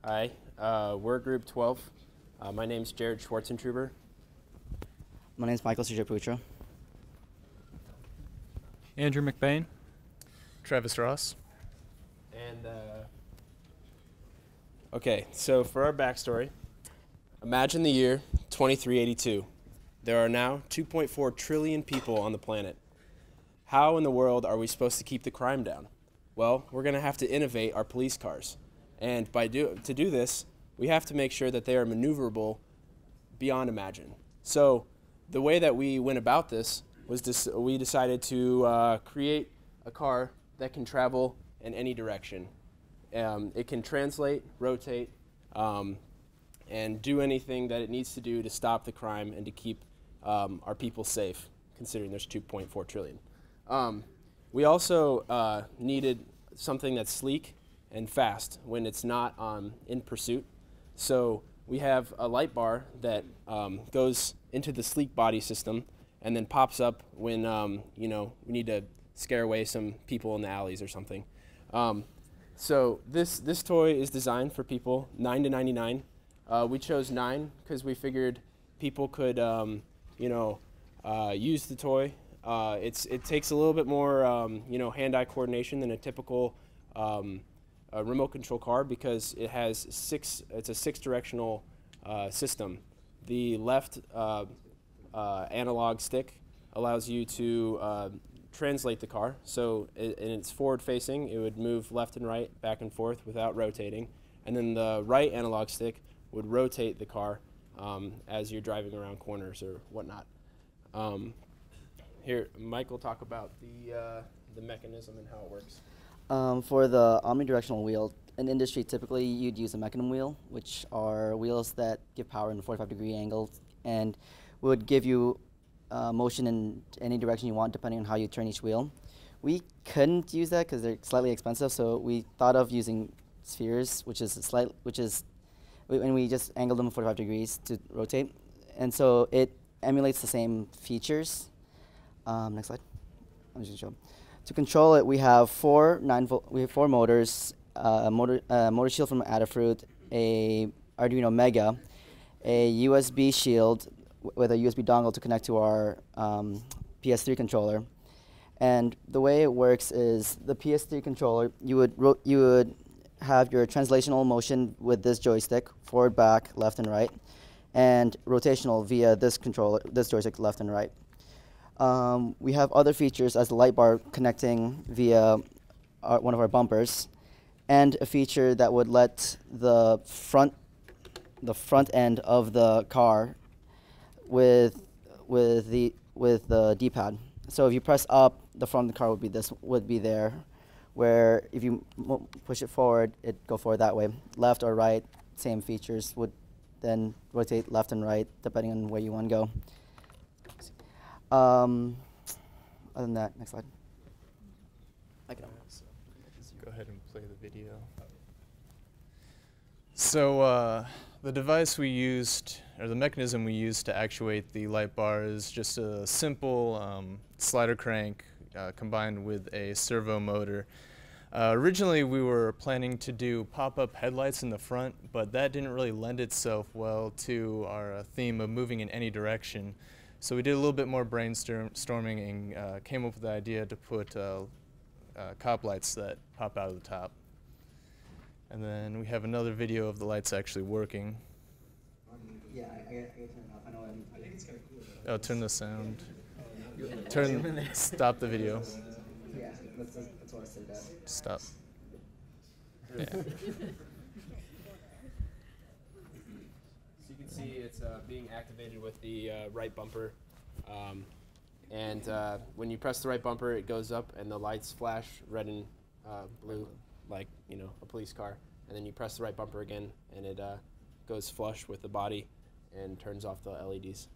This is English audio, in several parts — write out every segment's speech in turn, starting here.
Hi, we're Group 12. My name's Jared Schwartzentruber. My name is Michael Sujaputra. Andrew McBain. Travis Ross. And, okay, so for our backstory, imagine the year 2382. There are now 2.4 trillion people on the planet. How in the world are we supposed to keep the crime down? Well, we're going to have to innovate our police cars. And to do this, we have to make sure that they are maneuverable beyond imagine. So the way that we went about this was we decided to create a car that can travel in any direction. It can translate, rotate, and do anything that it needs to do to stop the crime and to keep our people safe, considering there's 2.4 trillion. We also needed something that's sleek and fast when it's not in pursuit. So we have a light bar that goes into the sleek body system and then pops up when we need to scare away some people in the alleys or something. So this toy is designed for people 9 to 99. We chose 9 because we figured people could use the toy. It takes a little bit more hand-eye coordination than a typical remote control car because it has it's a 6-directional system. The left analog stick allows you to translate the car. So and it's forward facing, it would move left and right, back and forth without rotating. And then the right analog stick would rotate the car as you're driving around corners or whatnot. Here, Mike will talk about the mechanism and how it works. For the omnidirectional wheel, in industry typically you'd use a mechanism wheel, which are wheels that give power in 45-degree angles and would give you motion in any direction you want depending on how you turn each wheel. We couldn't use that because they're slightly expensive, so we thought of using spheres, and we just angled them 45 degrees to rotate, and so it emulates the same features. Next slide. I'm just gonna show. To control it, we have four motors, a motor shield from Adafruit, a Arduino Mega, a USB shield with a USB dongle to connect to our PS3 controller. And the way it works is the PS3 controller, you would have your translational motion with this joystick, forward, back, left, and right, and rotational via this joystick, left and right. We have other features as the light bar connecting via one of our bumpers, and a feature that would let the front end of the car with the D-pad. So if you press up, the front of the car would be there, where if you push it forward, it'd go forward that way. Left or right, same features, would then rotate left and right depending on where you want to go. Other than that, next slide. Go ahead and play the video. So the device we used, or the mechanism we used to actuate the light bar is just a simple slider crank combined with a servo motor. Originally we were planning to do pop-up headlights in the front, but that didn't really lend itself well to our theme of moving in any direction. So we did a little bit more brainstorming and came up with the idea to put cop lights that pop out of the top. And then we have another video of the lights actually working. Yeah, I gotta turn it off. I know. I think it's kind of cool. Oh, turn the sound. Stop the video. Yeah, that's what I said. Stop. Yeah. So you can see it's being activated with the right bumper. And when you press the right bumper, it goes up and the lights flash red and blue, like a police car. And then you press the right bumper again, and it goes flush with the body and turns off the LEDs.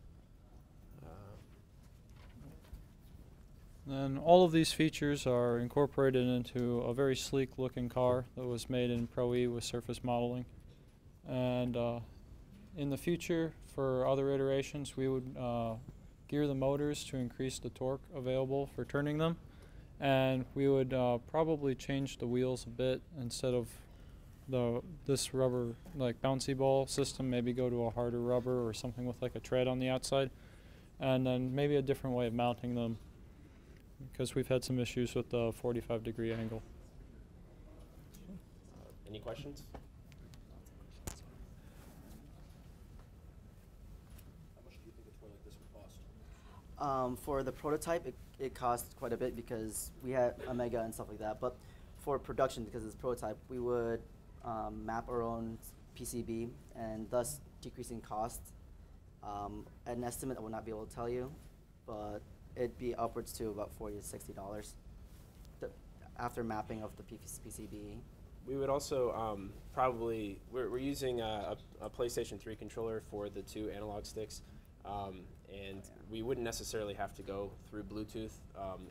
And all of these features are incorporated into a very sleek looking car that was made in Pro E with surface modeling. And in the future, for other iterations, we would gear the motors to increase the torque available for turning them. And we would probably change the wheels a bit. Instead of this rubber like bouncy ball system, maybe go to a harder rubber or something with like a tread on the outside, and then maybe a different way of mounting them, because we've had some issues with the 45-degree angle. Any questions? How much do you think a toy like this would cost? For the prototype, it costs quite a bit because we had Omega and stuff like that. But for production, because it's prototype, we would map our own PCB and thus decreasing cost. An estimate I would not be able to tell you, but it'd be upwards to about $40 to $60 after mapping of the PCB. We would also probably, we're using a PlayStation 3 controller for the 2 analog sticks, and we wouldn't necessarily have to go through Bluetooth.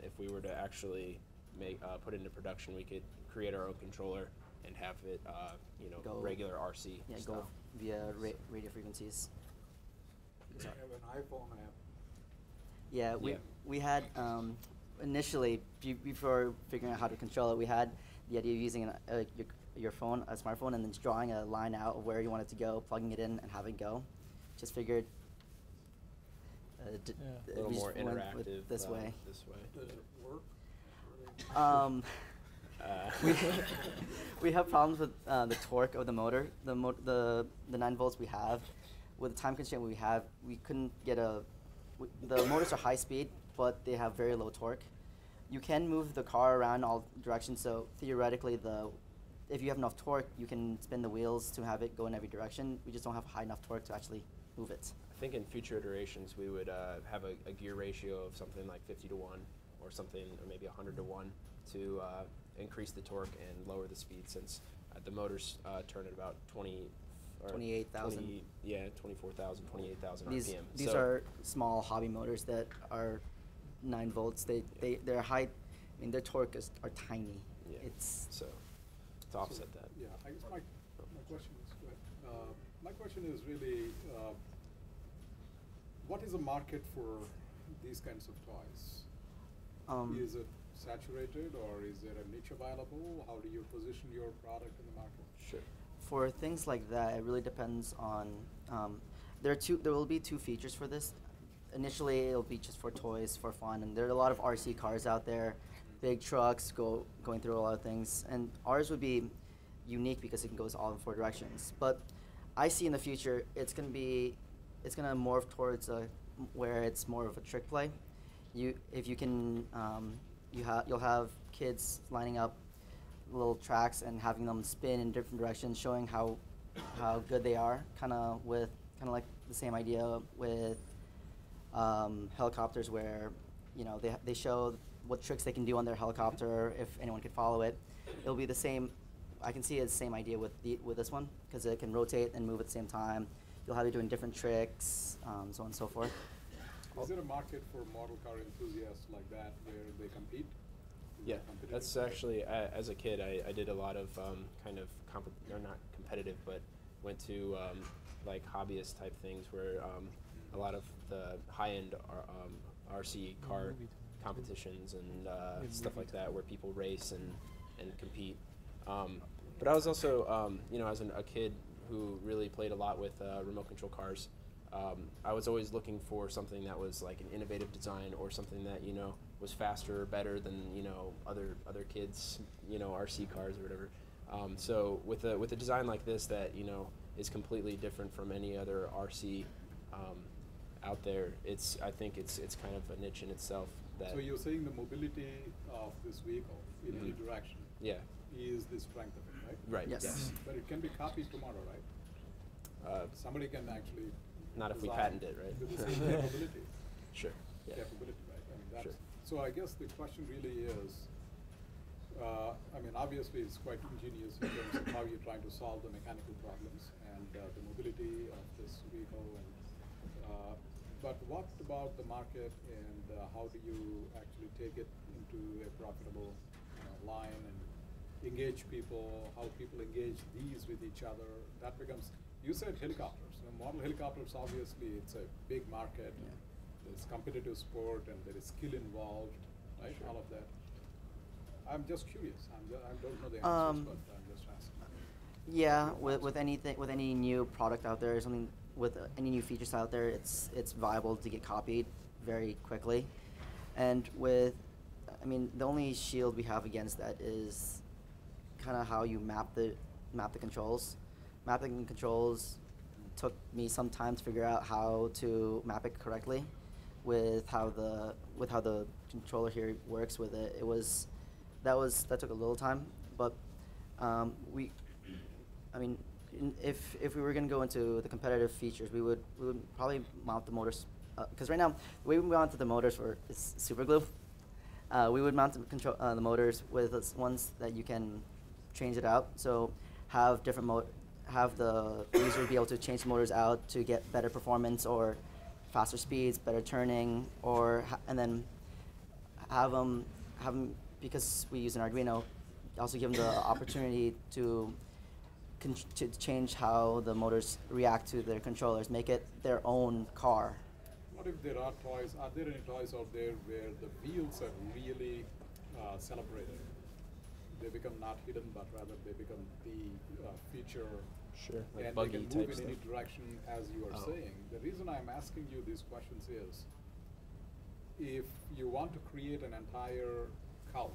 If we were to actually put it into production, we could create our own controller and have it, Go regular RC Yeah, style. go via radio frequencies. We have an iPhone app. Yeah, we had initially before figuring out how to control it, we had the idea of using your phone, a smartphone, and then just drawing a line out of where you want it to go, plugging it in, and having it go. Just figured. A little we more just went interactive with this way. Does it work? We have problems with the torque of the motor. The 9 volts we have, with the time constraint we have, we couldn't get the motors are high speed, but they have very low torque. You can move the car around all directions, so theoretically, if you have enough torque, you can spin the wheels to have it go in every direction. We just don't have high enough torque to actually move it. I think in future iterations we would have a gear ratio of something like 50 to 1 or something, or maybe 100 to 1 to increase the torque and lower the speed, since the motors turn at about 28,000. Yeah, 24,000, 28,000 RPM. These are small hobby motors that are 9 volts. They're high. I mean, their torque are tiny. Yeah. It's So to offset that. Yeah, I guess my question is, my question is really, what is the market for these kinds of toys? Is it saturated, or is there a niche available? How do you position your product in the market? Sure. For things like that, it really depends on. There will be 2 features for this. Initially, it'll be just for toys, for fun, and there are a lot of RC cars out there, big trucks going through a lot of things, and ours would be unique because it can go all in 4 directions. But I see in the future it's gonna morph towards where it's more of a trick play. If you can, you'll have kids lining up little tracks and having them spin in different directions, showing how good they are. Kind of like the same idea with helicopters, where they show what tricks they can do on their helicopter if anyone could follow it. It'll be the same. I can see it's the same idea with this one, because it can rotate and move at the same time. You'll have it doing different tricks, so on and so forth. Is there a market for model car enthusiasts like that where they compete? Yeah, that's actually, as a kid, I did a lot of kind of, or not competitive, but went to like hobbyist type things where a lot of the high-end RC car competitions and stuff like that, where people race and compete. But I was also, as a kid who really played a lot with remote control cars, I was always looking for something that was like an innovative design, or something that was faster or better than other kids RC cars or whatever. So with a design like this that is completely different from any other RC out there, I think it's kind of a niche in itself. So you're saying the mobility of this vehicle in any direction, yeah, is the strength of it, right? right. Yes. But it can be copied tomorrow, right? Somebody can actually. Not if we design patent it, right? With the same capability. Sure. Yeah. Capability, right? I mean, that's, Sure. So I guess the question really is, obviously it's quite ingenious in terms of how you're trying to solve the mechanical problems and the mobility of this vehicle. But what about the market, and how do you actually take it into a profitable line and engage people, how people engage these with each other? That becomes, you said helicopters. Model helicopters, obviously, it's a big market. Yeah. There's competitive sport and there is skill involved, right? Sure. All of that. I'm just curious. I don't know the answers, but I'm just asking. Yeah, with anything, with any new product out there, something with any new features out there, it's viable to get copied very quickly. And with, I mean, the only shield we have against that is kind of how you map the controls. Mapping the controls took me some time to figure out how to map it correctly with how the controller here works with it. That took a little time, but I mean, if we were going to go into the competitive features, we would probably mount the motors, because right now the way we mount the motors is super glue. We would mount the motors with ones that you can change it out. So have the user be able to change the motors out to get better performance or faster speeds, better turning, and then have them, because we use an Arduino, also give them the opportunity to change how the motors react to their controllers, make it their own car. What if there are toys? Are there any toys out there where the wheels are really celebrated? They become not hidden, but rather they become the feature. Sure, like and buggy they can type move in stuff. any direction, as you are saying. The reason I'm asking you these questions is, if you want to create an entire cult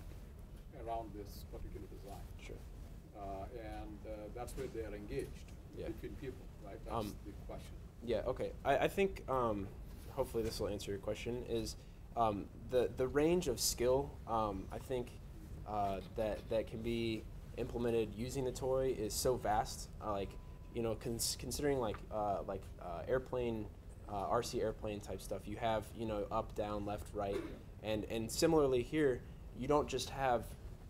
around this particular design, Sure. and that's where they are engaged between people, right? That's the question. Yeah. Okay. I think hopefully this will answer your question. Is the range of skill I think that can be implemented using the toy is so vast. Like, you know, considering like airplane, RC airplane type stuff, you have, you know, up, down, left, right, and similarly here, you don't just have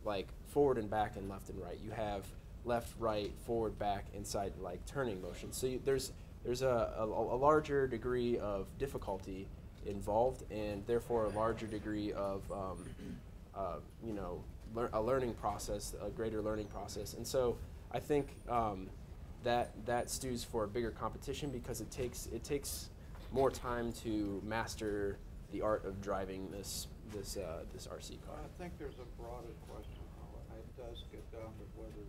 like forward and back and left and right. You have left, right, forward, back, and side, like turning motion. So there's a larger degree of difficulty involved, and therefore a larger degree of you know, a learning process, a greater learning process. And so I think that stews for a bigger competition, because it takes more time to master the art of driving this RC car. I think there's a broader question. It does get down to whether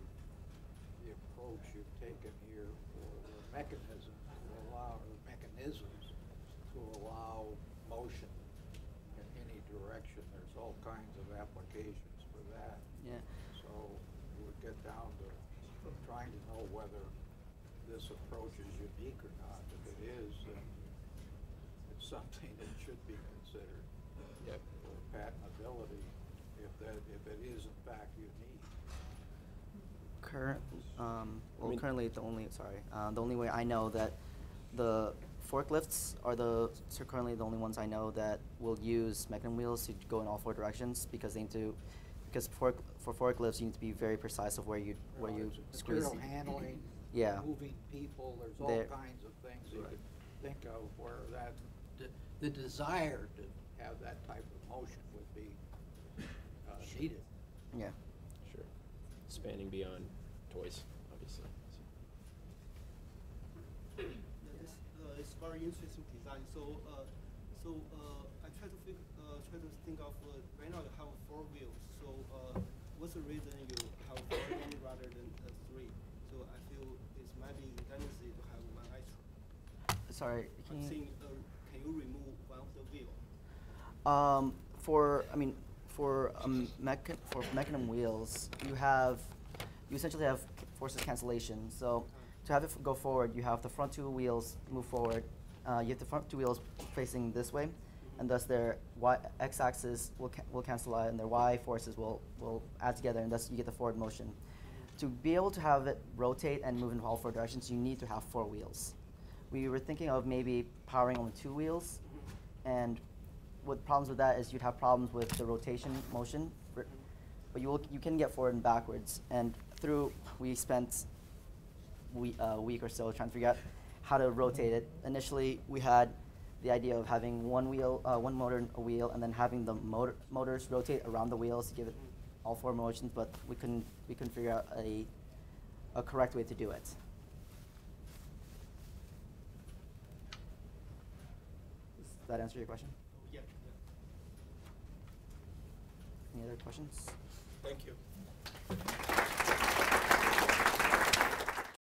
the approach you've taken here for the mechanisms to allow motion in any direction. There's all kinds of applications for that. Yeah. So it would get down to trying to know whether this approach is unique or not. If it is, then it's something that should be considered for patentability, if it is in fact unique. Currently the only way I know that the forklifts are currently the only ones I know that will use mechanism wheels to go in all four directions, because for forklifts you need to be very precise of where you squeeze. Material handling, moving people, there's all kinds of things you could think of where that the desire to have that type of motion would be needed. Yeah. Sure. Spanning beyond toys, obviously. It's very interesting design. So I try to think of right now you have 4 wheels. So what's the reason you have 4 rather than 3? So I feel it might be redundancy to have 1 extra. Sorry. I'm saying, can you remove one of the wheel? For mechanism wheels, you essentially have forces cancellation. So to have it go forward, you have the front 2 wheels move forward. You have the front 2 wheels facing this way, and thus their x-axis will cancel out, and their y forces will add together, and thus you get the forward motion. To be able to have it rotate and move in all 4 directions, you need to have 4 wheels. We were thinking of maybe powering only 2 wheels, and what problems with that is you'd have problems with the rotation motion, but you can get forward and backwards. And we spent a week or so trying to figure out how to rotate it. Initially, we had the idea of having one motor and a wheel, and then having the motors rotate around the wheels to give it all 4 motions, but we couldn't figure out a correct way to do it. Does that answer your question? Yeah. Any other questions? Thank you.